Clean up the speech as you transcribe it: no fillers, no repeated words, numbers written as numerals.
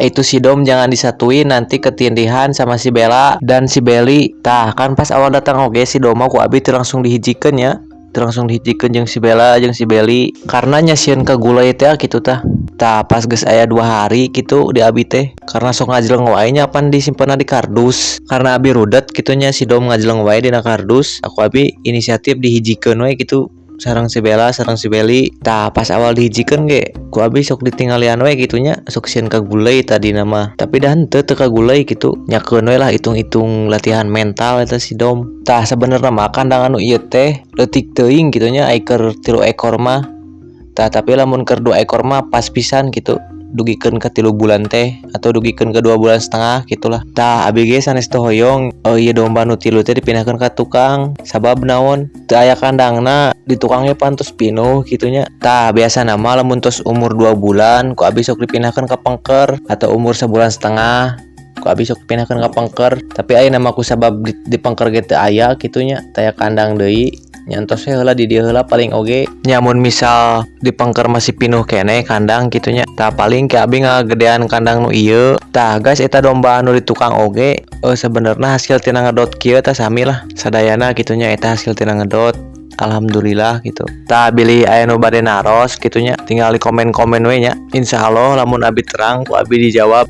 Itu si Dom jangan disatuin, nanti ketindihan sama si Bella dan si Belly. Tah kan pas awal datang oge si Dom aku abi teu langsung dihijikeun ya. Teu langsung dihijikeun jeung si Bella jeung si Belly karena nyasieun ke gulai teh kitu tah. Tah pas geus aya 2 hari gitu di abi teh karena sok ngajleng wae nya pan disimpenna di kardus. Karena abi rudet kitunya si Dom ngajleng wae dina kardus. Aku abi inisiatif dihijikeun wae gitu sarang si Bella sarang si Belly. Tah pas awal dihijikeun ge ku abi sok ditinggalian we gitunya sok sieun ka gulai tadi nama tapi dah henteu teu ka gulai gitu nyakeun we lah hitung-hitung latihan mental eta si Dom. Tah sebenarnya mah kandang anu ieu teh leutik teuing gitunya ai keur 3 ekor mah. Tah tapi lamun keur 2 ekor mah pas pisan gitu dugikeun ke 3 bulan teh atau dugikeun ke 2 bulan setengah gitulah. Tah abi ge sanes teu hoyong ieu domba nu 3 teh dipindahkeun ka tukang sabab naon teu aya kandangna di tukangnya pantos pinuh gitunya. Tah biasa nama lamun tos umur 2 bulan ku abi sok dipindahkeun ka pengker atau umur 1 bulan setengah ku abi sok dipindahkeun ka pengker tapi aya nama ku sabab di pengker ge teu aya gitunya teu aya kandang deui nyantos heula di dieu heula paling oge nyamun misal di pengker masih pinuh keneh kandang gitunya. Tah paling ke abi ngagedean kandang nu ieu. Tah guys eta domba anu di tukang oge sebenarnya hasil tina ngedot kieu tah sami lah sadayana gitunya eta hasil tina ngedot. Alhamdulillah gitu. Tah bilih aya nu bade naros gitunya tinggal di komen-komen we nya. Insyaallah lamun abi terang ku abi dijawab.